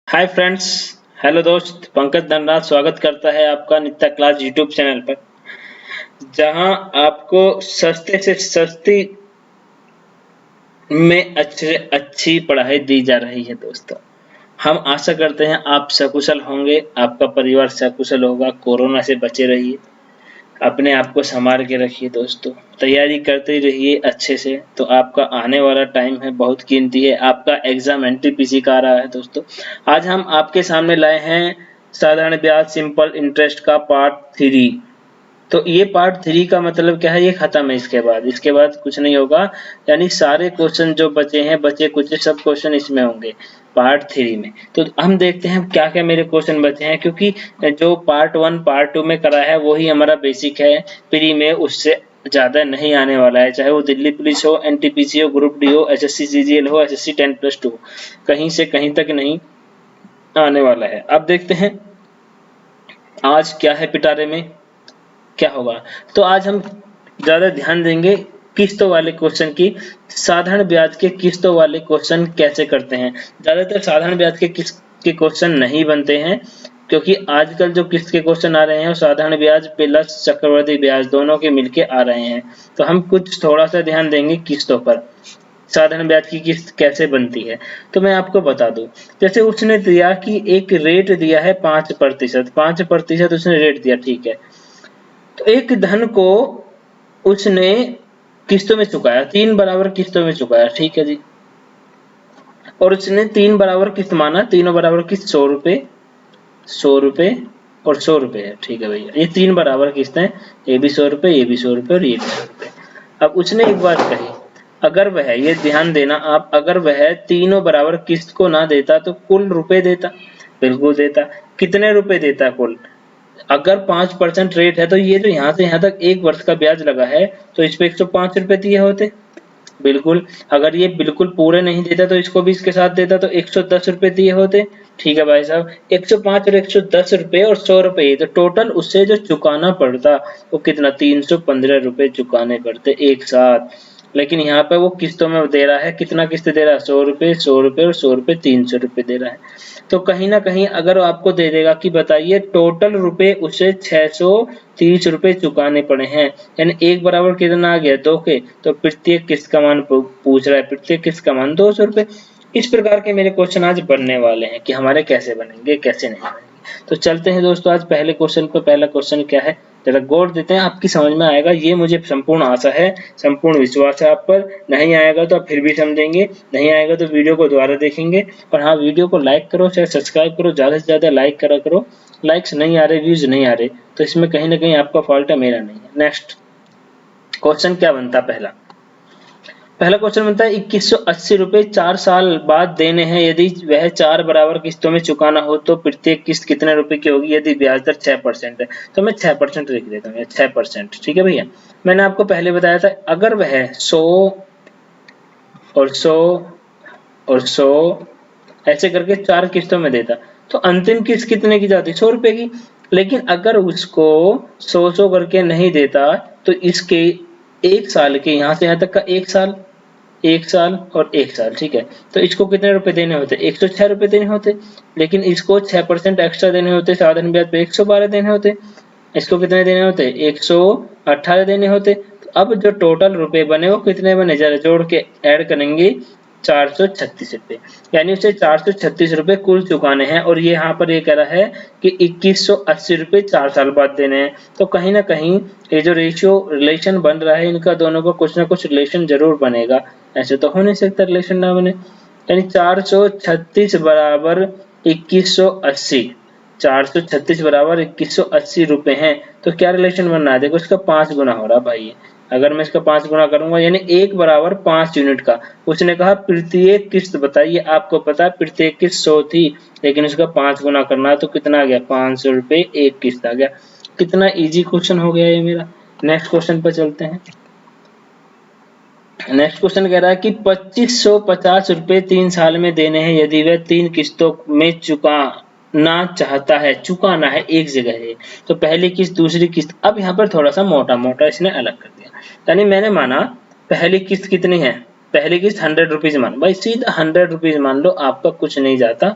Hi friends. Hello दोस्त, पंकज धनराज स्वागत करता है आपका नित्य क्लास यूट्यूब चैनल पर, जहां आपको सस्ते से सस्ती में अच्छे अच्छी पढ़ाई दी जा रही है। दोस्तों, हम आशा करते हैं आप सकुशल होंगे, आपका परिवार सकुशल होगा। कोरोना से बचे रहिए, अपने आप को संभाल के रखिए। दोस्तों, तैयारी करते रहिए अच्छे से। तो आपका आने वाला टाइम है बहुत कीमती है, आपका एग्जाम एनटीपीसी का आ रहा है। दोस्तों, आज हम आपके सामने लाए हैं साधारण ब्याज सिंपल इंटरेस्ट का पार्ट 3। तो ये पार्ट 3 का मतलब क्या है, ये खत्म है। इसके बाद कुछ नहीं होगा, यानी सारे क्वेश्चन जो बचे हैं, बचे कुछ सब क्वेश्चन इसमें होंगे पार्ट 3 में। तो हम देखते हैं क्या क्या मेरे क्वेश्चन बचे हैं, क्योंकि जो पार्ट 1 पार्ट 2 में करा है वही हमारा बेसिक है। प्री में उससे ज्यादा नहीं आने वाला है, चाहे वो दिल्ली पुलिस हो, एनटीपीसी हो, ग्रुप डी हो, एसएससी सीजीएल हो, एसएससी 10+2 हो, कहीं से कहीं तक नहीं आने वाला है। अब देखते हैं आज क्या है पिटारे में, क्या होगा। तो आज हम ज्यादा ध्यान देंगे किस्तों वाले क्वेश्चन की। साधारण ब्याज के किस्तों वाले क्वेश्चन कैसे करते हैं। ज्यादातर साधारण ब्याज के किस्त के क्वेश्चन नहीं बनते हैं, क्योंकि आजकल जो किस्त के क्वेश्चन आ रहे हैं वो साधारण ब्याज प्लस चक्रवृद्धि ब्याज दोनों के मिलके आ रहे हैं। तो हम कुछ थोड़ा सा ध्यान देंगे किस्तों पर, साधारण ब्याज की किस्त कैसे बनती है। तो मैं आपको बता दूं, जैसे उसने दिया कि एक रेट दिया है 5%, 5% उसने रेट दिया, ठीक है। तो एक धन को उसने किस्तों में चुकाया, 3 बराबर किस्तों में चुकाया, ठीक है जी। और उसने 3 बराबर किस्त माना, तीनों बराबर किस्त 100 रुपए, 100 रुपए और 100 रुपए है, ठीक है भैया। ये 3 बराबर किस्त है, ये भी 100 रुपए, ये भी 100 रुपए और ये भी 100 रुपए। अब उसने एक बात कही, अगर वह, ये ध्यान देना आप, अगर वह तीनों बराबर किस्त को ना देता तो कुल रुपए देता। बिल्कुल देता। कितने रुपए देता कुल? अगर 5% रेट है तो ये जो यहाँ से यहाँ तक 1 वर्ष का ब्याज लगा है, तो इस पे 105 रुपए दिए होते। बिल्कुल। अगर ये बिल्कुल पूरे नहीं देता तो इसको भी इसके साथ देता, तो 110 रुपए दिए होते। ठीक है भाई साहब, 105 और 110 रुपए और 100 रुपए, तो टोटल उससे जो चुकाना पड़ता वो कितना, 315 रुपए चुकाने पड़ते एक साथ। लेकिन यहाँ पे वो किस्तों में दे रहा है, कितना किस्त दे रहा है, 100 रुपए, 100 रुपए और 100 रुपए, 300 रुपए दे रहा है। तो कहीं ना कहीं अगर आपको दे देगा कि बताइए टोटल रुपए उसे 630 रुपए चुकाने पड़े हैं, यानी एक बराबर कितना आ गया, 2 के। तो प्रत्येक किस्त का मान पूछ रहा है, प्रत्येक किस्त का मान 200 रुपए। इस प्रकार के मेरे क्वेश्चन आज बनने वाले हैं कि हमारे कैसे बनेंगे कैसे नहीं बनेंगे। तो चलते हैं दोस्तों आज पहले क्वेश्चन पर। पहला क्वेश्चन क्या है, जरा गौर देते हैं, आपकी समझ में आएगा ये मुझे संपूर्ण आशा है, संपूर्ण विश्वास है आप पर। नहीं आएगा तो आप फिर भी समझेंगे, नहीं आएगा तो वीडियो को दोबारा देखेंगे। और हाँ, वीडियो को लाइक करो, चाहे सब्सक्राइब करो, ज्यादा से ज्यादा लाइक करा करो। लाइक्स नहीं आ रहे, व्यूज नहीं आ रहे, तो इसमें कहीं ना कहीं आपका फॉल्ट है, मेरा नहीं है। नेक्स्ट क्वेश्चन क्या बनता, पहला क्वेश्चन बनता है 2180 रुपए 4 साल बाद देने हैं, यदि वह 4 बराबर किस्तों में चुकाना हो तो प्रत्येक किस्त कितने रुपए की होगी, यदि ब्याज दर 6% है। तो मैं 6% लिख देता हूँ, 6%, ठीक है भैया। मैंने आपको पहले बताया था, अगर वह 100 और 100 और 100 ऐसे करके 4 किस्तों में देता, तो अंतिम किस्त कितने की जाती, 100 रुपए की। लेकिन अगर उसको 100 करके नहीं देता, तो इसके 1 साल के, यहाँ से यहाँ तक का 1 साल, 1 साल और 1 साल, ठीक है। तो इसको कितने रुपए देने होते, 106 रुपए देने होते। लेकिन इसको 6% एक्स्ट्रा देने होते, साधारण ब्याज पे 112 देने होते। इसको कितने देने होते, 118 देने होते। तो अब जो टोटल रुपए बने वो कितने बने, जरा जोड़ के ऐड करेंगे, 436 रुपए। यानी उसे 436 रुपए कुल चुकाने हैं। और ये यहाँ पर ये कह रहा है कि 2180 रुपए 4 साल बाद देने हैं। तो कहीं ना कहीं ये जो रेशियो रिलेशन बन रहा है, इनका दोनों का कुछ ना कुछ रिलेशन जरूर बनेगा। ऐसे तो हो नहीं सकता रिलेशन ना बने। यानी 436 बराबर 2180, 436 बराबर 2180 रुपए हैं। तो क्या रिलेशन बन रहा है, देखो इसका 5 गुना हो रहा भाई। अगर मैं इसका 5 गुना करूंगा, यानी 1 बराबर 5 यूनिट का। उसने कहा प्रत्येक किस्त बताइए, आपको पता है प्रत्येक किस्त 100 थी, लेकिन उसका 5 गुना करना है, तो कितना आ गया, 500 रुपए एक किस्त आ गया। कितना इजी क्वेश्चन हो गया ये मेरा। नेक्स्ट क्वेश्चन पर चलते हैं। नेक्स्ट क्वेश्चन कह रहा है कि 2550 रुपए 3 साल में देने हैं, यदि वह 3 किस्तों में चुकाना चाहता है, चुकाना है एक जगह है। तो पहली किस्त, दूसरी किस्त। अब यहाँ पर थोड़ा सा मोटा मोटा इसने अलग कर दिया, यानी मैंने माना पहली किस्त कितनी है, पहली किस्त 100 रुपीज मान, भाई सीधा 100 रुपीज मान लो, आपका कुछ नहीं जाता।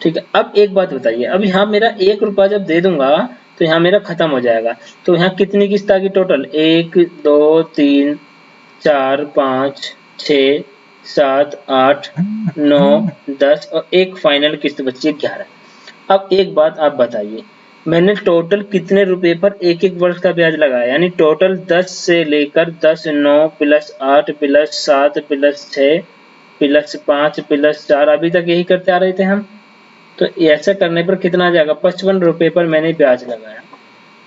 ठीक है। अब एक बात बताइए, अब यहाँ मेरा 1 रुपया जब दे दूंगा तो यहाँ मेरा खत्म हो जाएगा, तो यहाँ कितनी किस्त आ गई टोटल? 1 2 3 4 5 6 7 8 9 10 और एक फाइनल किस्त बची है 11। अब एक बात आप बताइए, मैंने टोटल कितने रुपए पर एक एक वर्ष का ब्याज लगाया? यानी टोटल 10 से लेकर 10 9 plus 8 plus 7 plus 6 plus 5 plus 4 अभी तक यही करते आ रहे थे हम। तो ऐसा करने पर कितना आ जाएगा? 55 रुपए पर मैंने ब्याज लगाया।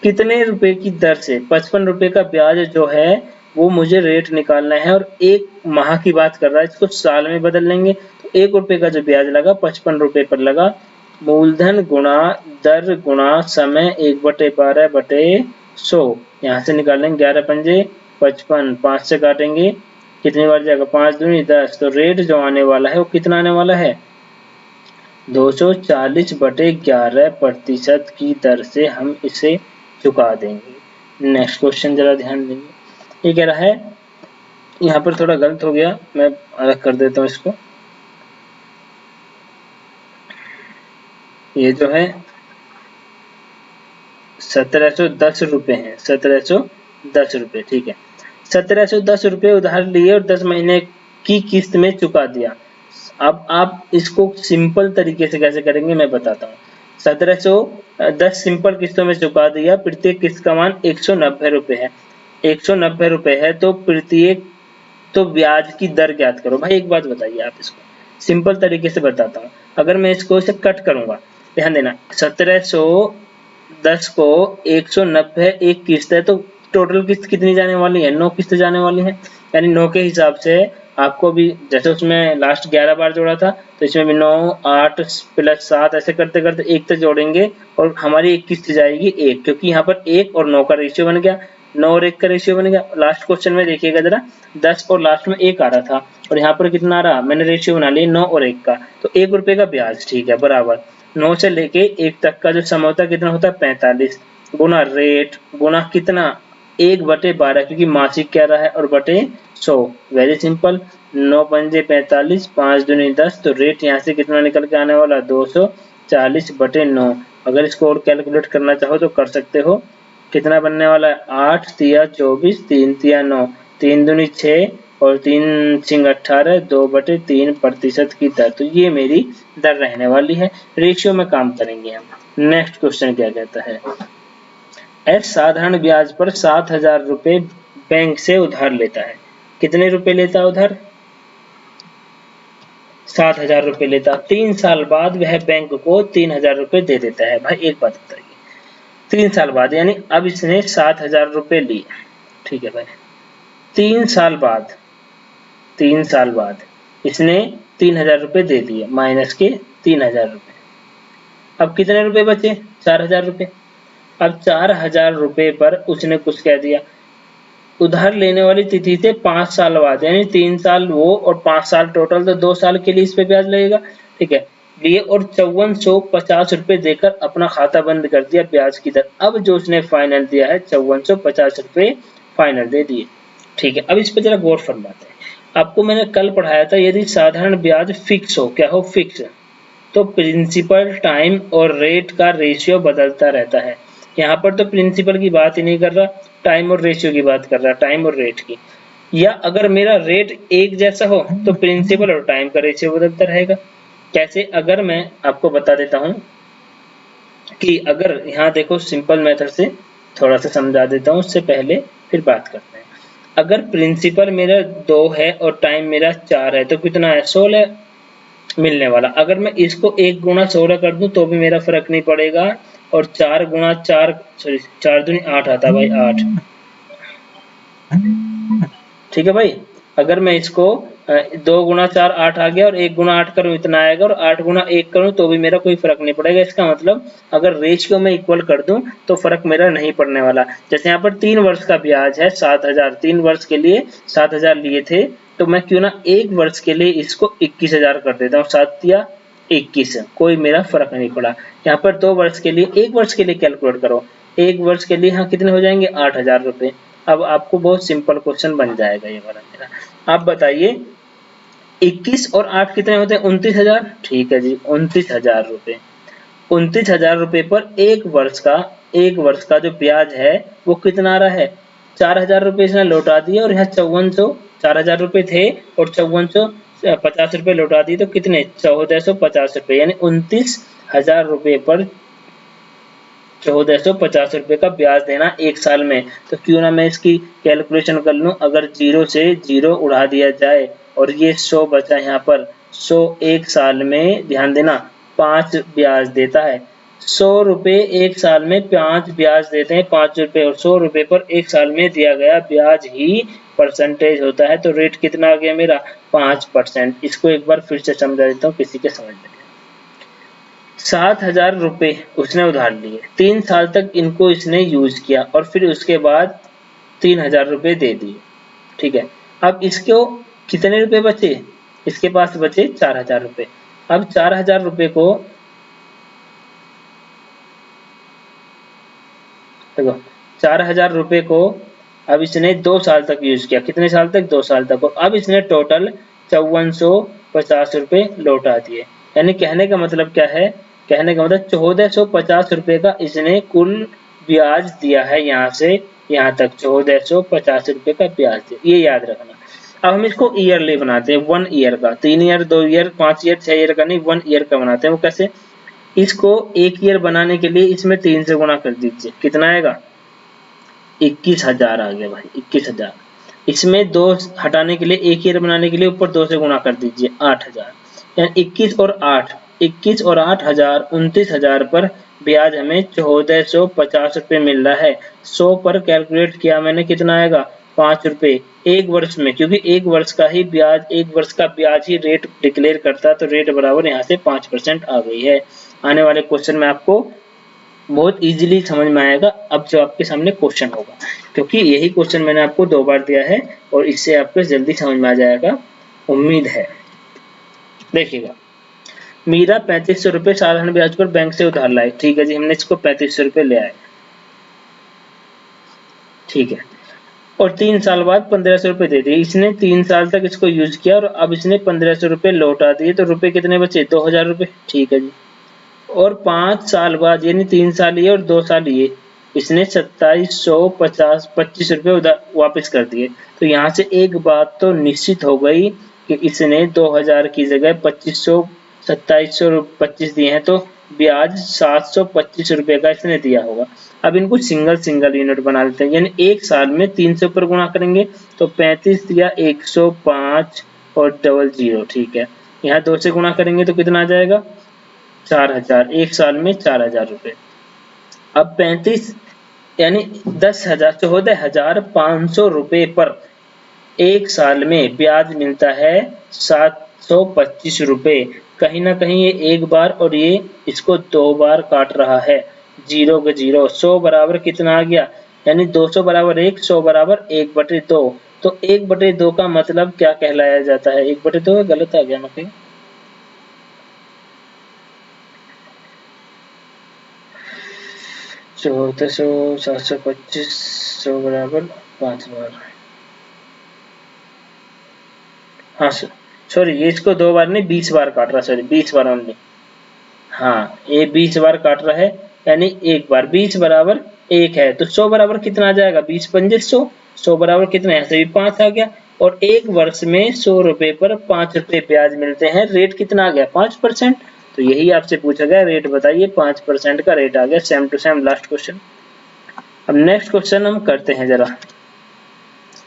कितने रुपए की दर से? 55 रुपए का ब्याज जो है वो मुझे रेट निकालना है, और एक माह की बात कर रहा है, इसको साल में बदल लेंगे तो 1 रुपए का जो ब्याज लगा 55 रुपए पर लगा, मूलधन गुणा दर गुणा समय 1/12/100। यहाँ से निकालेंगे 11 पंजे 55, 5 से काटेंगे कितनी बार जाएगा? 5 दूनी 10। तो रेट जो आने वाला है वो कितना आने वाला है? 240/11% की दर से हम इसे चुका देंगे। नेक्स्ट क्वेश्चन जरा ध्यान देंगे। ये कह रहा है, यहाँ पर थोड़ा गलत हो गया, मैं अलग कर देता हूँ इसको। ये जो है 1710 रुपए हैं, 1710 रुपए, ठीक है। 1710 रुपए उधार लिए और 10 महीने की किस्त में चुका दिया। अब आप इसको सिंपल तरीके से कैसे करेंगे मैं बताता हूँ। 1710 सिंपल किस्तों में चुका दिया, प्रत्येक किस्त का मान 190 रुपए है। 190 रुपए है तो प्रत्येक, तो ब्याज की दर ज्ञात करो। भाई एक बात बताइए आप, इसको सिंपल तरीके से बताता हूँ। अगर मैं इसको इसे कट करूंगा, ध्यान देना, 1710 को 190 एक किस्त है, तो टोटल किस्त कितनी जाने वाली है? 9 किस्त जाने वाली है। यानी 9 के हिसाब से आपको भी, जैसे उसमें लास्ट 11 बार जोड़ा था तो इसमें भी 9 8 प्लस 7 ऐसे करते करते 1 तक जोड़ेंगे और हमारी एक किस्त जाएगी 1, क्योंकि यहाँ पर 1 और 9 का रेशियो बन गया, 9 और 1 का रेशियो बन गया। लास्ट क्वेश्चन में देखिएगा जरा, 10 और लास्ट में 1 आ रहा था और यहाँ पर कितना आ रहा? मैंने रेशियो बना लिया 9 और 1 का, तो 1 रुपए का ब्याज, ठीक है, बराबर 9 से लेके 1 तक का जो समय होता है कितना होता है? 45 गुना रेट गुना कितना? 1/12, क्योंकि मासिक क्या रहा है, और बटे 100। वेरी सिंपल, 9 पंजे 45, 5 दूनी 10, तो रेट यहाँ से कितना निकल के आने वाला? 240/9। अगर इसको और कैलकुलेट करना चाहो तो कर सकते हो। कितना बनने वाला है? 8 तिया 24, 3 तिया 9, 3 दूनी 6 और 3 सिंग 18, 2/3% की दर। तो ये मेरी दर रहने वाली है। रेशियो में काम करेंगे हम। नेक्स्ट क्वेश्चन क्या कहता है? एस साधारण ब्याज पर 7,000 रुपए बैंक से उधार लेता है। कितने रुपए लेता है उधार? 7,000 रुपए लेता। 3 साल बाद वह बैंक को 3,000 रुपए दे देता है। भाई एक बात बताइए, 3 साल बाद, यानी अब इसने 7,000 रुपए लिए, ठीक है भाई, 3 साल बाद, 3 साल बाद इसने 3,000 रुपए दे दिए, माइनस के 3,000 रुपए। अब कितने रुपए बचे? 4,000 रुपए। अब 4,000 रुपए पर उसने कुछ कह दिया, उधार लेने वाली तिथि से 5 साल बाद, यानी 3 साल वो और 5 साल टोटल, तो 2 साल के लिए इस पे ब्याज लगेगा, ठीक है, लिए और 5450 रुपए देकर अपना खाता बंद कर दिया। ब्याज की दर अब जो उसने फाइनल दिया है 5450 रुपए फाइनल दे दिए, ठीक है। अब इस पे जरा गौर फरमाते हैं। आपको मैंने कल पढ़ाया था, यदि साधारण ब्याज फिक्स हो, क्या हो? फिक्स, तो प्रिंसिपल, टाइम और रेट का रेशियो बदलता रहता है। यहाँ पर तो प्रिंसिपल की बात ही नहीं कर रहा, टाइम और रेशियो की बात कर रहा है, टाइम और रेट की। या अगर मेरा रेट एक जैसा हो तो प्रिंसिपल और टाइम का रेशियो बदलता रहेगा। कैसे? अगर मैं आपको बता देता हूँ कि अगर यहाँ देखो, सिंपल मेथड से थोड़ा सा समझा देता हूँ, उससे पहले फिर बात करते हैं। अगर प्रिंसिपल मेरा 2 है और टाइम मेरा 4 है, तो कितना है? 16 मिलने वाला। अगर मैं इसको 1 गुणा 16 कर दूं तो भी मेरा फर्क नहीं पड़ेगा, और 4 गुणा 4, सॉरी 4 दूनी 8 आता है भाई, 8, ठीक है भाई। अगर मैं इसको 2 गुणा 4 8 आ गया और 1 गुणा 8 करूं इतना आएगा, और 8 गुणा 1 करूं तो भी मेरा कोई फर्क नहीं पड़ेगा। इसका मतलब अगर रेशियो में इक्वल कर दूं तो फर्क मेरा नहीं पड़ने वाला। जैसे यहाँ पर 3 वर्ष का ब्याज है 7,000, 3 वर्ष के लिए 7,000 लिए थे, तो मैं क्यों ना 1 वर्ष के लिए इसको 21,000 कर देता हूँ, 7 या 21, कोई मेरा फर्क नहीं पड़ा। यहाँ पर 2 वर्ष के लिए, 1 वर्ष के लिए कैलकुलेट करो, 1 वर्ष के लिए यहाँ कितने हो जाएंगे? 8,000 रुपए। अब आपको बहुत सिंपल क्वेश्चन बन जाएगा ये वाला मेरा। आप बताइए, 21 और 8 कितने होते हैं? 29,000। ठीक है जी, 29,000 रुपए। 29,000 रुपए पर एक वर्ष का जो ब्याज है वो कितना आ रहा है? 4,000 रुपए इसने लौटा दिए और यहाँ 5400, 4,000 रुपए थे और 5450 रुपए लौटा दिए, तो कितने? 1450 रुपए, यानी 29,000 रुपए पर 1450 रुपए का ब्याज देना एक साल में। तो क्यों ना मैं इसकी कैलकुलेशन कर लूं। अगर 0 से 0 उड़ा दिया जाए और ये 100 बचा यहाँ पर, 100 एक साल में, ध्यान देना, 5 ब्याज देता है। 100 रुपए एक साल में 5 ब्याज देते हैं, 5 रुपए, और 100 रुपए पर एक साल में दिया गया ब्याज ही परसेंटेज होता है। तो रेट कितना आ गया मेरा? 5%। इसको एक बार फिर से समझा देता हूँ किसी के समझ में। 7,000 रुपए उसने उधार लिए, 3 साल तक इनको इसने यूज किया और फिर उसके बाद 3,000 रुपए दे दिए। ठीक है, अब इसको कितने रुपए बचे? इसके पास बचे 4,000 रुपए। अब 4,000 रुपए को देखो, 4,000 रुपए को अब इसने 2 साल तक यूज किया। कितने साल तक? 2 साल तक। और अब इसने टोटल 5450 रुपए लौटा दिए। यानी कहने का मतलब क्या है? कहने का मतलब 1450 रुपए का इसने कुल ब्याज दिया है। यहाँ से यहाँ तक 1450 रुपए का ब्याज दिया, ये याद रखना। अब हम इसको ईयरली बनाते हैं, 1 ईयर का। 3 ईयर, 2 ईयर, 5 ईयर, 6 ईयर का नहीं, 1 ईयर का बनाते हैं। वो कैसे? इसको 1 ईयर बनाने के लिए इसमें 3 से गुणा कर दीजिए। कितना आएगा? 21,000 आ गया भाई, 21,000। इसमें 2 हटाने के लिए, 1 ईयर बनाने के लिए ऊपर 2 से गुणा कर दीजिए, 8,000। यानी 21 और 8, 21 और 8,000, 29,000 पर ब्याज हमें 1450 रुपए मिल रहा है। 100 पर कैलकुलेट किया मैंने, कितना आएगा? 5 रुपए एक वर्ष में, क्योंकि एक वर्ष का ही ब्याज, एक वर्ष का ब्याज ही रेट डिक्लेयर करता है। तो रेट बराबर यहाँ से 5% आ गई है। आने वाले क्वेश्चन में आपको बहुत इजीली समझ में आएगा अब जो आपके सामने क्वेश्चन होगा, क्योंकि यही क्वेश्चन मैंने आपको 2 बार दिया है और इससे आपको जल्दी समझ में आ जाएगा, उम्मीद है। देखिएगा, मीरा 3500 रुपए साधारण ब्याज पर बैंक से उधार लाए। ठीक है जी, हमने इसको 3500 रुपए ले आए। ठीक है, और 3 साल बाद 1500 रुपए दे दिए। इसने 3 साल तक इसको यूज किया और अब इसने 1500 रुपए लौटा दिए, तो रुपए कितने बचे? 2,000 रुपए। ठीक है जी, और 5 साल बाद, यानी 3 साल ये और 2 साल ये, इसने 2725 रुपए वापस कर दिए। तो यहाँ से एक बात तो निश्चित हो गई कि इसने 2,000 की जगह 2725 दिए हैं, तो ब्याज 725 रुपए का इसने दिया होगा। अब इनको सिंगल यूनिट बना देते हैं, यानी एक साल में 300 पर गुणा करेंगे तो 35 दिया, 105 और 00। ठीक है, यहाँ 2 से गुणा करेंगे तो कितना आ जाएगा? 4,000। एक साल में 4,000 रुपए। अब 35 यानी 10,000, 14,500 रुपए पर एक साल में ब्याज मिलता है 725 रुपए। कहीं ना कहीं ये एक बार और ये इसको 2 बार काट रहा है। 0 के 0, 100 बराबर कितना आ गया? यानी 200 बराबर 1, 100 बराबर 1/2। तो 1/2 का मतलब क्या कहलाया जाता है? 1/2 गलत आ गया ना कहीं? 1400, 725, 100 बराबर 5 बार। हाँ सॉरी, ये इसको 2 बार नहीं 20 बार काट रहा, सॉरी 20 बार ओनली। हाँ, ये 20 बार काट रहा है, यानी एक बार 20 बराबर 1 है, तो 100 बराबर कितना आ जाएगा? 20 पंजे 100। 100 बराबर कितना? यहाँ से भी 5 आ गया। और एक वर्ष में 100 रुपए पर 5 रुपए ब्याज मिलते हैं। रेट कितना आ गया? 5%। तो यही आपसे पूछा गया, रेट बताइए। 5% का रेट आ गया। Same to same last question. अब नेक्स्ट क्वेश्चन हम करते हैं जरा।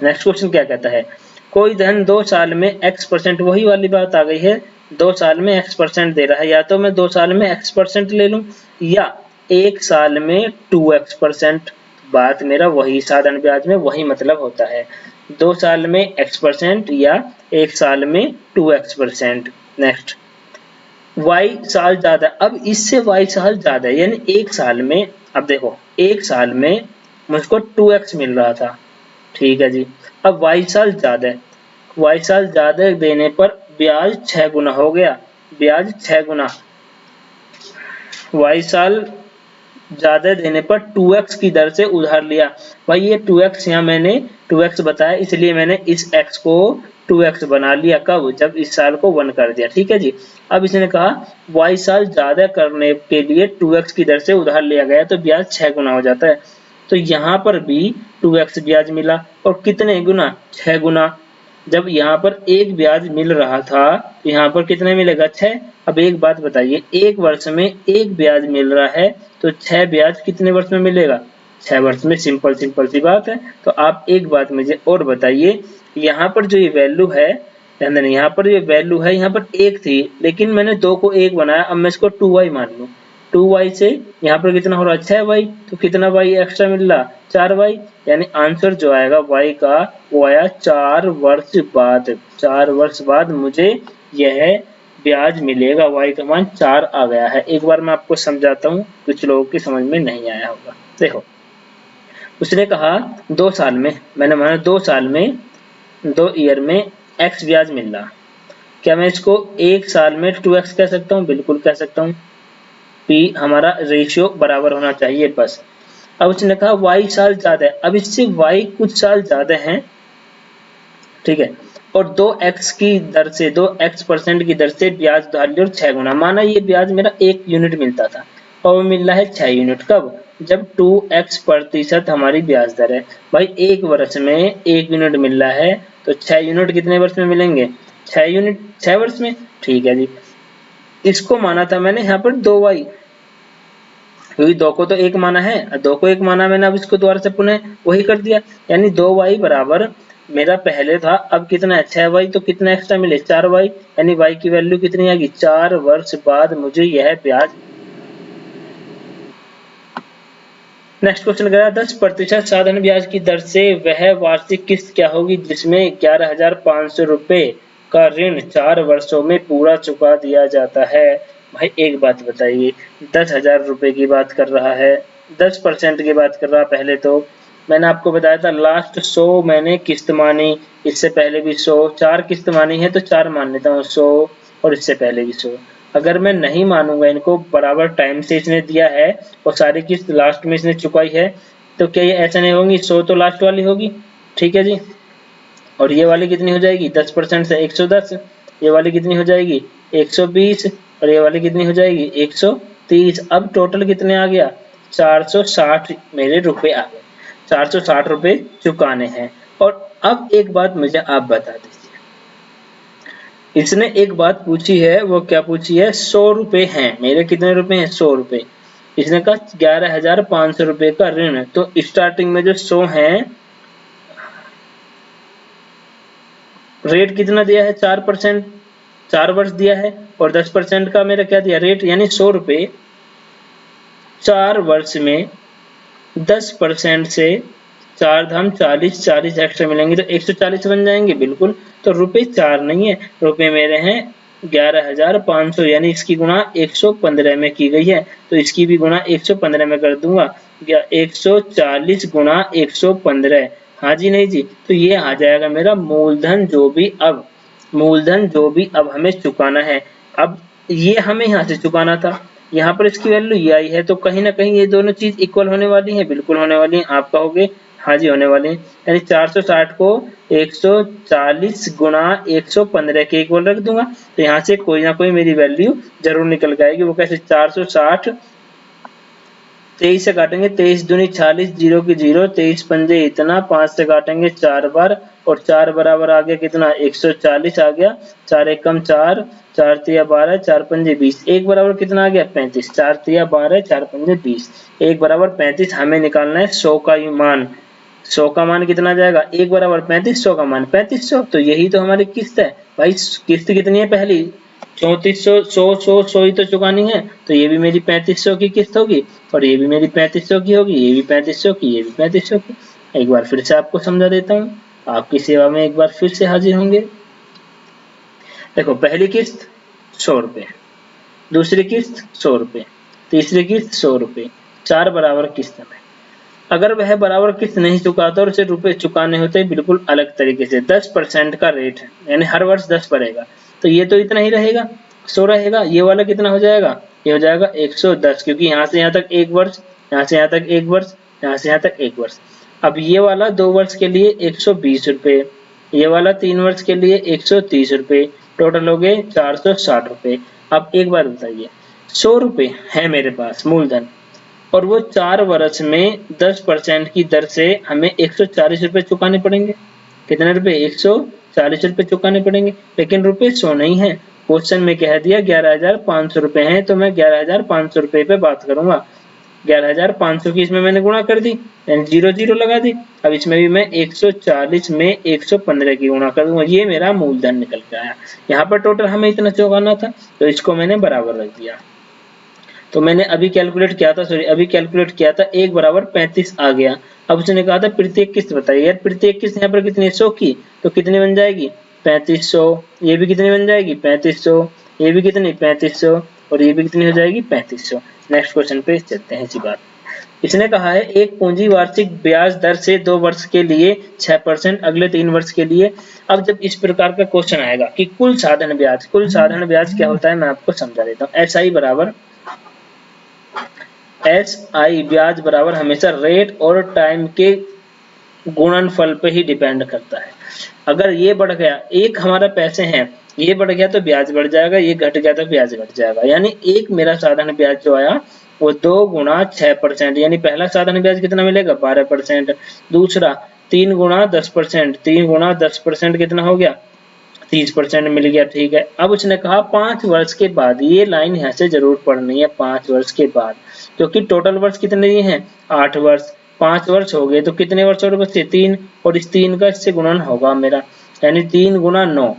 नेक्स्ट क्वेश्चन क्या कहता है? कोई धन 2 साल में x%, वही वाली बात आ गई है, 2 साल में x% दे रहा है। या तो मैं 2 साल में x% ले लूं या 1 साल में 2x%। बात मेरा वही, साधारण ब्याज में वही मतलब होता है, 2 साल में x% या 1 साल में 2x%। नेक्स्ट, y साल ज्यादा। अब इससे y साल ज्यादा है, यानी 1 साल में, अब देखो 1 साल में मुझको 2x मिल रहा था। ठीक है जी, अब y साल ज्यादा है, y साल ज्यादा देने पर ब्याज 6 गुना हो गया। ब्याज 6 गुना, y साल ज्यादा देने पर 2x की दर से उधार लिया। भाई ये 2x यहाँ मैंने 2x बताया, इसलिए मैंने इस x को 2x बना लिया। कब? जब इस साल को 1 कर दिया। ठीक है जी। अब इसने कहा y साल ज्यादा करने के लिए 2x की दर से उधार लिया गया तो ब्याज 6 गुना हो जाता है। तो यहाँ पर भी 2x ब्याज मिला और कितने गुना? 6 गुना। जब यहाँ पर एक ब्याज मिल रहा था तो यहाँ पर कितने मिलेगा? 6। अब एक बात बताइए, एक वर्ष में एक ब्याज मिल रहा है तो 6 ब्याज कितने वर्ष में मिलेगा? 6 वर्ष में। सिंपल सिंपल सी बात है। तो आप एक बात मुझे और बताइए, यहाँ पर जो ये वैल्यू है, यहाँ पर ये वैल्यू है, यहाँ पर 1 थी लेकिन मैंने 2 को 1 बनाया, अब मैं इसको 2y मान लूँ। 2y से यहाँ पर कितना हो रहा है? 6y। तो कितना y एक्स्ट्रा मिल रहा? 4y। यानी आंसर जो आएगा y का वो आया 4 वर्ष बाद। 4 वर्ष बाद मुझे यह ब्याज मिलेगा। y का मान 4 आ गया है। एक बार मैं आपको समझाता हूँ, कुछ लोगों की समझ में नहीं आया होगा। देखो, उसने कहा 2 साल में, मैंने माना 2 साल में, 2 ईयर में x ब्याज मिल रहा। क्या मैं इसको 1 साल में 2x कह सकता हूँ? बिल्कुल कह सकता हूँ। p हमारा रेशियो बराबर होना चाहिए बस। अब उसने कहा y साल ज्यादा है, अब इससे y कुछ साल ज्यादा है, ठीक है, और 2x की दर से 2x% की दर से ब्याज उधार लिया और 6 गुना। माना ये ब्याज मेरा 1 यूनिट मिलता था और वो मिल रहा है 6 यूनिट। कब? जब 2x% हमारी ब्याज दर है। भाई एक वर्ष में 1 यूनिट मिल रहा है तो 6 यूनिट कितने वर्ष में मिलेंगे? 6 यूनिट 6 वर्ष में। ठीक है जी। इसको माना था मैंने यहाँ पर 2y, क्योंकि 2 को तो 1 माना है, 2 को 1 माना मैंने, अब इसको दोबारा से पुनः वही कर दिया। यानी 2y बराबर मेरा पहले था, अब कितना है? 6y। तो कितना एक्स्ट्रा मिले? 4y। यानी y की वैल्यू कितनी आएगी? 4 वर्ष बाद मुझे यह ब्याज। नेक्स्ट क्वेश्चन करा 10% साधारण ब्याज की दर से वह वार्षिक किस्त क्या होगी जिसमें 11,500 रुपए का ऋण 4 वर्षों में पूरा चुका दिया जाता है। भाई एक बात बताइए, 10,000 रुपए की बात कर रहा है, 10% की बात कर रहा है। पहले तो मैंने आपको बताया था लास्ट 100 मैंने किस्त मानी, इससे पहले भी 100, 4 किस्त मानी है तो 4 मान लेता हूँ, 100 और इससे पहले भी 100। अगर मैं नहीं मानूंगा, इनको बराबर टाइम से इसने दिया है और सारी किस्त लास्ट में इसने चुकाई है, तो क्या ये ऐसा नहीं होगी? 100 तो लास्ट वाली होगी। ठीक है जी। और ये वाली कितनी हो जाएगी? 10% से 110। ये वाली कितनी हो जाएगी? 120। और ये वाली कितनी हो जाएगी? 130। अब टोटल कितने आ गया? 460 मेरे रुपए आ गए। 460 रुपए चुकाने हैं। और अब एक बात मुझे आप बता दीजिए, इसने एक बात पूछी है, वो क्या पूछी है? 100 रुपए हैं मेरे, कितने रुपए हैं? 100 रुपए। इसने कहा 11,500 रुपए का ऋण है, तो स्टार्टिंग में जो 100 है, रेट कितना दिया है? 4%, 4 वर्ष दिया है, और 10% का मेरा क्या दिया? रेट, यानी 100 रुपए 4 वर्ष में 10% से 4 धाम 40, 40 एक्स्ट्रा मिलेंगे तो 140 बन जाएंगे। बिल्कुल। तो रुपए 4 नहीं है, रुपए मेरे हैं 11,500, यानी इसकी गुणा 115 में की गई है, तो इसकी भी गुणा 115 में कर दूंगा। 140 गुणा 115। हाँ जी, नहीं जी, तो ये आ जाएगा मेरा मूलधन जो भी अब हमें चुकाना है। अब ये हमें यहाँ से चुकाना था, यहाँ पर इसकी वैल्यू ये आई है, तो कहीं ना कहीं ये दोनों चीज इक्वल होने वाली है। बिल्कुल होने वाली है। आप कहोगे हाँ जी होने वाले हैं। यानी 460 को 140 गुणा 115 के इक्वल रख दूंगा, तो यहाँ से कोई ना कोई मेरी वैल्यू जरूर निकल के आएगी। वो कैसे? 460 23 से काटेंगे, 23 दूनी 40, 0 की 0, 23 पंजे इतना, 5 से काटेंगे 4 बार, और 4 बराबर आ गया कितना? 140 आ गया। 4 एक कम 4, 4 तिया 12, 4 पंजे 20, एक बराबर कितना आ गया? 35। 4 तिया 12, 4 पंजे 20, एक बराबर 35। हमें निकालना है 100 का मान। 100 का मान कितना जाएगा? एक बराबर 35, 100 का मान 3500। तो यही तो हमारी किस्त है। भाई किस्त कितनी है? पहली 3400, 100 ही तो चुकानी है, तो ये भी मेरी 3500 की किस्त होगी, और ये भी मेरी 3500 की होगी, ये भी 3500 की, ये भी 3500 की। एक बार फिर से आपको समझा देता हूँ, आपकी सेवा में एक बार फिर से हाजिर होंगे। देखो, पहली किस्त 100 रुपए, दूसरी किस्त 100 रुपए, तीसरी किस्त 100 रुपए, 4 बराबर किस्त में। अगर वह बराबर किस्त नहीं चुकाता और उसे रुपए चुकाने होते बिल्कुल अलग तरीके से, 10% का रेट है, यानी हर वर्ष 10 पड़ेगा, तो ये तो इतना ही रहेगा, 100 रहेगा। ये वाला कितना हो जाएगा? ये हो जाएगा 110, क्योंकि यहाँ से यहाँ तक एक वर्ष यहाँ से यहाँ तक 1 वर्ष, यहाँ से यहाँ तक 1 वर्ष। अब ये वाला 2 वर्ष के लिए 120 रुपए, ये वाला 3 वर्ष के लिए 130 रुपए, टोटल हो गए 460 रुपए। अब एक बार बताइए, 100 रुपए है मेरे पास मूलधन और वो 4 वर्ष में 10% की दर से हमें 140 रुपए चुकाने पड़ेंगे। कितने रुपए? 140 रुपए चुकाने पड़ेंगे, लेकिन रुपए 100 नहीं है। क्वेश्चन में कह दिया 11,500 रुपए हैं, तो मैं 11,500 रुपए पे बात करूंगा। 11,500 की इसमें मैंने गुणा कर दी, यानी 0 0 लगा दी। अब इसमें भी मैं 140 में 115 की गुणा कर दूंगा, ये मेरा मूलधन निकल के आया। यहाँ पर टोटल हमें इतना चुकाना था, तो इसको मैंने बराबर रख दिया। तो मैंने अभी कैलकुलेट किया था, अभी कैलकुलेट किया था, 1 बराबर 35 आ गया। अब उसने कहा था प्रत्येक किस्त बताइए। यार प्रत्येक किस्त यहाँ पर कितनी, 100 की, तो कितनी बन जाएगी? 3500। ये भी कितनी बन जाएगी? 3500। ये भी कितनी? 3500। और ये भी कितनी हो जाएगी? 3500। नेक्स्ट क्वेश्चन पे चलते हैं। इसी बात इसने कहा है एक पूंजी वार्षिक ब्याज दर से 2 वर्ष के लिए 6%, अगले 3 वर्ष के लिए। अब जब इस प्रकार का क्वेश्चन आएगा कि कुल साधन ब्याज, कुल साधन ब्याज क्या होता है मैं आपको समझा देता हूँ। SI बराबर SI ब्याज बराबर हमेशा रेट और टाइम के गुणनफल पे ही डिपेंड करता है। अगर ये बढ़ गया, एक हमारा पैसे हैं, ये बढ़ गया तो ब्याज बढ़ जाएगा, ये घट गया तो ब्याज घट जाएगा। यानी एक मेरा साधारण ब्याज जो आया वो 2 गुणा 6%, यानी पहला साधारण ब्याज कितना मिलेगा? 12%। दूसरा 3 गुणा 10%, 3 गुणा 10% कितना हो गया? 30% मिल गया। ठीक है। अब उसने कहा 5 वर्ष के बाद, ये लाइन यहाँ से जरूर पढ़नी है, 5 वर्ष के बाद, क्योंकि टोटल वर्ष कितने दिए हैं? 8 वर्ष। 5 वर्ष हो गए तो कितने वर्ष और बचे? 3, और इस 3 का इससे गुणन होगा मेरा, यानी 3 गुणा 9।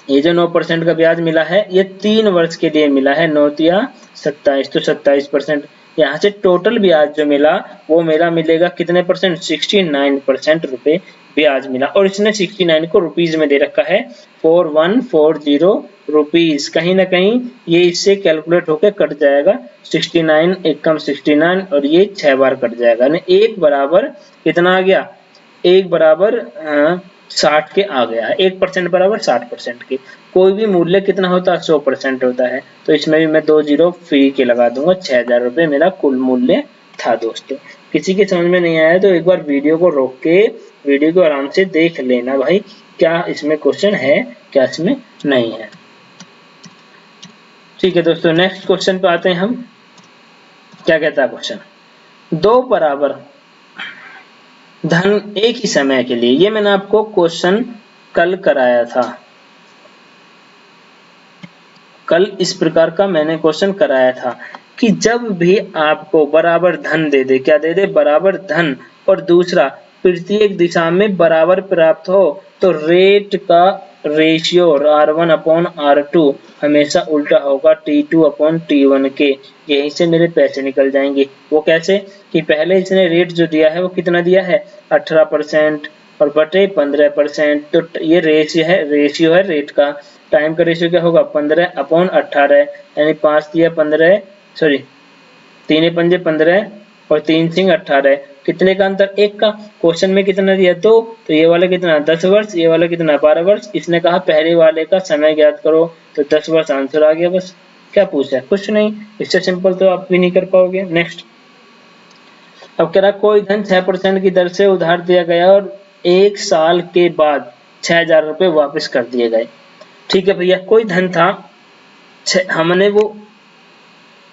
ये जो 9% का ब्याज मिला है ये 3 वर्ष के लिए मिला है, 9 या 27, तो 27%। यहाँ से टोटल ब्याज जो मिला वो मेरा मिलेगा कितने परसेंट? 69% रुपए ब्याज मिला। और इसने 69 को रुपीज में दे रखा है, 4140 रुपीज। कहीं ना कहीं ये इससे कैलकुलेट होकर कट जाएगा, 69 एक कम 69, और ये 6 बार कट जाएगा, यानी 1 बराबर कितना आ गया? 1 बराबर 60 के आ गया है। 1% बराबर 60% के। कोई भी मूल्य कितना होता है? 100% होता है। तो इसमें भी मैं 2 जीरो फ्री के लगा दूंगा, 6,000 रुपए मेरा कुल मूल्य था दोस्तों। किसी के समझ में नहीं आया तो एक बार वीडियो को रोक के वीडियो को आराम से देख लेना भाई, क्या इसमें क्वेश्चन है, क्या इसमें नहीं है। ठीक है दोस्तों, नेक्स्ट क्वेश्चन पे आते हैं हम। क्या कहता है क्वेश्चन? 2 बराबर धन एक ही समय के लिए, ये मैंने आपको क्वेश्चन कल कराया था। कल इस प्रकार का मैंने क्वेश्चन कराया था कि जब भी आपको बराबर धन दे दे, क्या दे दे? बराबर धन, और दूसरा प्रत्येक दिशा में बराबर प्राप्त हो, तो रेट का रेशियो R1 अपॉन R2 हमेशा उल्टा होगा T2 अपॉन T1 के। यहीं से मेरे पैसे निकल जाएंगे। वो कैसे? कि पहले इसने रेट जो दिया है वो कितना दिया है? 18% और बटे 15%, तो ये रेशियो है रेट का। टाइम का रेशियो क्या होगा? 15 अपॉन 18, यानी 5 दिया 15, सॉरी 3 पंजे 15 और 3 सिंह 18। कितने का अंतर? 1 का। क्वेश्चन में कितना दिया? 2, तो ये वाला कितना? 10 वर्ष, ये वाला कितना? 12 वर्ष। इसने कहा पहले वाले का समय ज्ञात करो, तो 10 वर्ष आंसर आ गया। बस क्या पूछा है? कुछ नहीं, इससे सिंपल तो आप भी नहीं कर पाओगे। नेक्स्ट, अब कह रहा कोई धन 6% की दर से उधार दिया गया और 1 साल के बाद 6,000 रुपए वापस कर दिए गए। ठीक है भैया, कोई धन था, हमने वो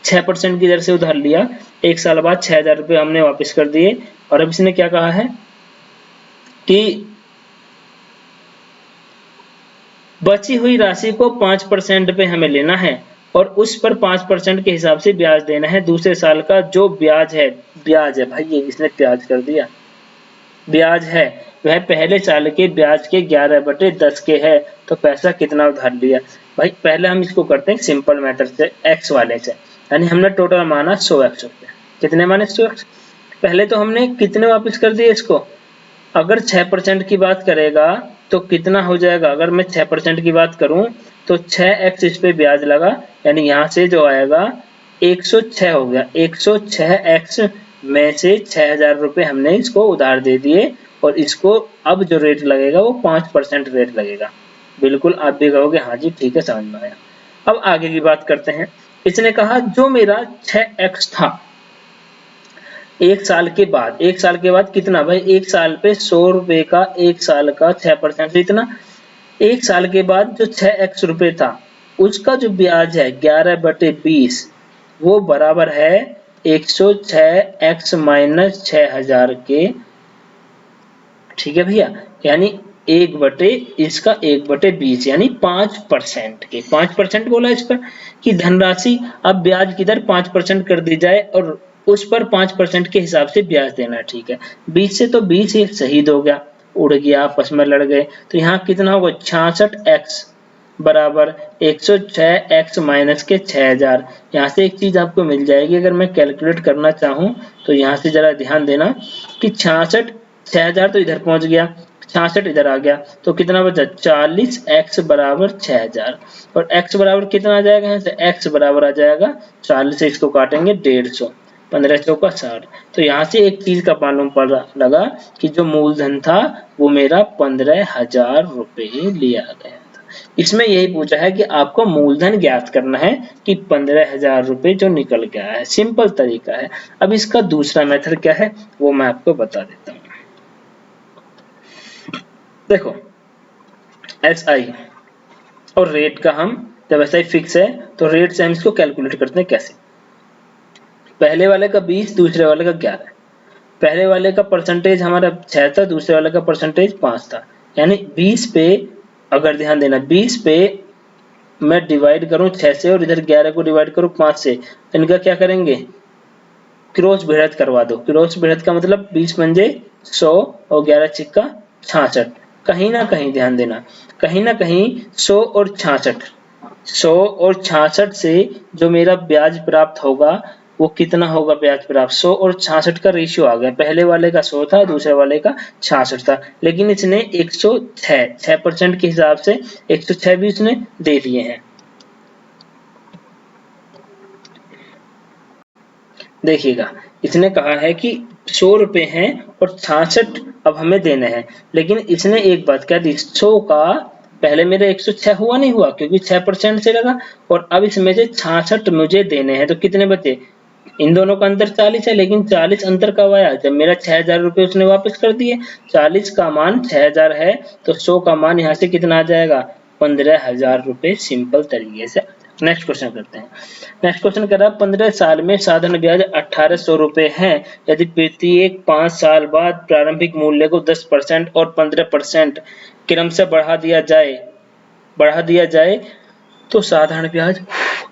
6% की दर से उधार लिया, 1 साल बाद 6,000 रुपए हमने वापस कर दिए। और अब इसने क्या कहा है कि बची हुई राशि को 5% पे हमें लेना है और उस पर 5% के हिसाब से ब्याज देना है। दूसरे साल का जो ब्याज है भाई, ये इसने ब्याज कर दिया, ब्याज है वह पहले साल के ब्याज के 11/10 के है। तो पैसा कितना उधार लिया भाई? पहले हम इसको करते हैं सिंपल मैटर से, एक्स वाले से, यानी हमने टोटल माना 100x रुपए। कितने माने? 100x। पहले तो हमने कितने वापस कर दिए इसको? अगर 6% की बात करेगा तो कितना हो जाएगा? अगर मैं 6% की बात करूं तो 6x इस पे ब्याज लगा, यानी यहाँ से जो आएगा 106 हो गया। 106x में से 6,000 रुपए हमने इसको उधार दे दिए, और इसको अब जो रेट लगेगा वो 5% रेट लगेगा। बिल्कुल आप भी कहोगे हाँ जी ठीक है, समझ में आया। अब आगे की बात करते हैं। इसने कहा जो मेरा 6x था, 1 साल के बाद, 1 साल के बाद कितना भाई, 1 साल पे 100 रुपए का 1 साल का 6% इतना, 1 साल के बाद जो 6x रुपए था उसका जो ब्याज है 11/20 वो बराबर है 106x माइनस 6000 के, ठीक है भैया, यानी 1/20 यानी 5% के, 5% बोला इस पर कि धनराशि अब ब्याज की दर 5% कर दी जाए और उस पर 5% के हिसाब से ब्याज देना, ठीक है। 20 से तो 20 ही शहीद हो गया, उड़ गया, आपस में लड़ गए, तो यहाँ कितना होगा 66x बराबर 106x माइनस के 6000। यहाँ से एक चीज आपको मिल जाएगी, अगर मैं कैलकुलेट करना चाहूँ तो यहाँ से जरा ध्यान देना कि 6000 तो इधर पहुंच गया, 66 इधर आ गया, तो कितना बचा 40x बराबर 6000, और x बराबर कितना आ जाएगा, यहाँ से x बराबर आ जाएगा 40 से इसको काटेंगे 150, 15 चौका 60। तो यहाँ से एक चीज का मालूम पड़ लगा कि जो मूलधन था वो मेरा 15,000 रुपए लिया गया था। इसमें यही पूछा है कि आपको मूलधन ज्ञात करना है कि 15,000 रुपए जो निकल गया है, सिंपल तरीका है। अब इसका दूसरा मेथड क्या है वो मैं आपको बता देता हूँ। देखो SI और रेट का, हम जब SI फिक्स है तो रेट से हम इसको कैलकुलेट करते हैं कैसे, पहले वाले का 20, दूसरे वाले का 11, पहले वाले का परसेंटेज हमारा 6 था, दूसरे वाले का परसेंटेज 5 था, यानी 20 पे, अगर ध्यान देना 20 पे मैं डिवाइड करूं 6 से और इधर 11 को डिवाइड करूं 5 से, तो इनका क्या करेंगे, क्रॉस भिड़त करवा दो। क्रॉस भिड़त का मतलब 20 पंजे 100 और 11 छिक्का 66, कहीं ना कहीं ध्यान देना, कहीं ना कहीं 100 और 66 से जो मेरा ब्याज प्राप्त होगा वो कितना होगा, ब्याज प्राप्त 100 और 66 का रेशियो आ गया, पहले वाले का 100 था, दूसरे वाले का 66 था, लेकिन इसने 6% के हिसाब से 106 भी इसने दे दिए हैं। देखिएगा इसने कहा है कि 100 रुपए हैं और 66 अब हमें देने हैं, लेकिन इसने एक बात कह दी, 100 का पहले मेरे 106 हुआ नहीं हुआ क्योंकि 6% से लगा, और अब इसमें से 66 मुझे देने हैं, तो कितने बचे, इन दोनों का अंतर 40 है, लेकिन 40 अंतर कब आया, जब मेरा 6,000 रुपए उसने वापस कर दिए, 40 का मान 6,000 है तो 100 का मान यहाँ से कितना आ जाएगा 15,000 रुपए, सिंपल तरीके से। नेक्स्ट क्वेश्चन करते हैं। नेक्स्ट क्वेश्चन कह रहा है 15 साल में साधारण ब्याज 1800 रुपए है, यदि प्रत्येक 5 साल बाद प्रारंभिक मूल्य को 10% और 15% क्रम से बढ़ा दिया जाए तो साधारण ब्याज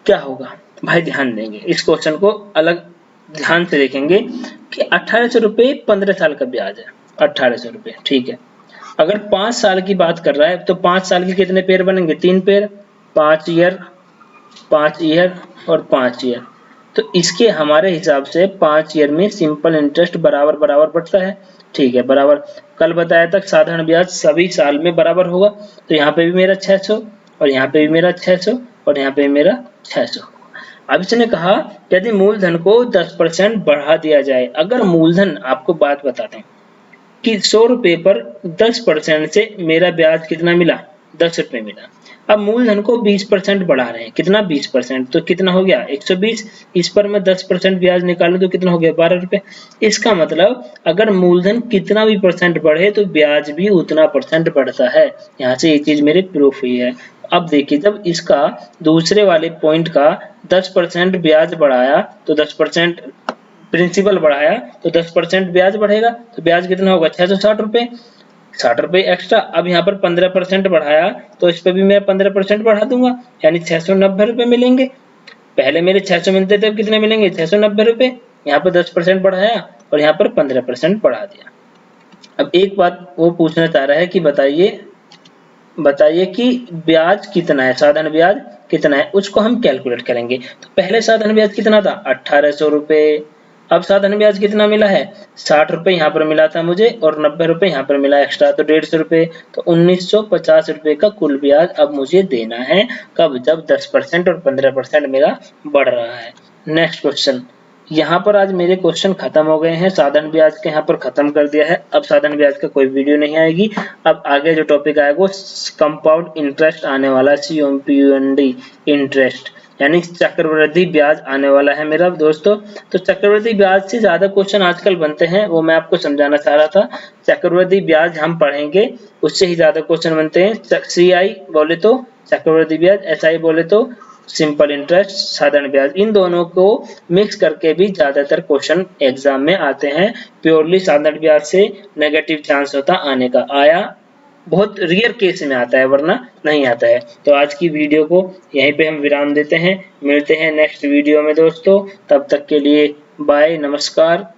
क्या होगा। भाई ध्यान देंगे, इस क्वेश्चन को अलग ध्यान से देखेंगे कि 1800 रुपए 15 साल का ब्याज है, 1800 रुपए, ठीक है। अगर 5 साल की बात कर रहा है तो 5 साल के कितने पेयर बनेंगे, 3 पेयर, 5 ईयर, 5 ईयर और 5 ईयर, तो इसके हमारे हिसाब से 5 ईयर में सिंपल इंटरेस्ट बराबर बराबर बढ़ता है, ठीक है, बराबर। कल बताया था साधारण ब्याज सभी साल में बराबर होगा, तो यहाँ पे भी मेरा 600 और यहाँ पे भी मेरा 600 और यहाँ पे भी मेरा 600। अब इसने कहा यदि मूलधन को 10% बढ़ा दिया जाए, अगर मूलधन, आपको बात बताते हैं कि 100 रुपए पर 10% से मेरा ब्याज कितना मिला, 10 रुपए मिला। अब मूलधन को 20% बढ़ा रहे हैं, कितना 20%, तो कितना हो गया 120, इस पर मैं 10% ब्याज निकालूं तो कितना हो गया 12 रुपए। इसका मतलब अगर मूलधन कितना भी परसेंट बढ़े तो ब्याज भी उतना परसेंट बढ़ता है, यहाँ से ये चीज मेरे प्रूफ हुई है। अब देखिए जब इसका दूसरे वाले पॉइंट का 10% ब्याज बढ़ाया तो 10% प्रिंसिपल बढ़ाया तो 10% ब्याज बढ़ेगा, तो ब्याज कितना होगा 660 रुपए, 60 रुपए एक्स्ट्रा। अब यहाँ पर 15% बढ़ाया तो इस पे भी मैं 15% बढ़ा दूंगा, यानी 690 रुपए मिलेंगे। पहले मेरे 600 मिलते थे, अब कितने मिलेंगे 690 रुपए। यहाँ पर 10% बढ़ाया और यहाँ पर 15% बढ़ा दिया। अब एक बात वो पूछना चाह रहा है कि बताइए कि ब्याज कितना है, साधारण ब्याज कितना है, उसको हम कैलकुलेट करेंगे। तो पहले साधारण ब्याज कितना था 1800 रुपए, अब साधारण ब्याज कितना मिला है 60 रुपए यहाँ पर मिला था मुझे और 90 रुपए यहाँ पर मिला एक्स्ट्रा, तो 150 रुपए, तो 1950 रुपए का कुल ब्याज अब मुझे देना है, कब, जब 10% और 15% मेरा बढ़ रहा है। नेक्स्ट क्वेश्चन, यहाँ पर आज मेरे क्वेश्चन खत्म हो गए हैं, साधारण ब्याज के यहाँ पर खत्म कर दिया है, अब साधारण ब्याज का कोई वीडियो नहीं आएगी। अब आगे जो टॉपिक आएगा वो कंपाउंड इंटरेस्ट आने वाला, COMPUND इंटरेस्ट, यानी चक्रवृद्धि ब्याज आने वाला है मेरा दोस्तों। तो चक्रवृद्धि ब्याज से ज्यादा क्वेश्चन आजकल बनते हैं, वो मैं आपको समझाना चाह रहा था। चक्रवृद्धि ब्याज हम पढ़ेंगे, उससे ही ज्यादा क्वेश्चन बनते हैं। CI बोले तो चक्रवृद्धि ब्याज, SI बोले तो सिंपल इंटरेस्ट, साधारण ब्याज, इन दोनों को मिक्स करके भी ज्यादातर क्वेश्चन एग्जाम में आते हैं। प्योरली साधारण ब्याज से नेगेटिव चांस होता आने का, आया बहुत रेयर केस में आता है, वरना नहीं आता है। तो आज की वीडियो को यहीं पे हम विराम देते हैं, मिलते हैं नेक्स्ट वीडियो में दोस्तों। तब तक के लिए बाय, नमस्कार।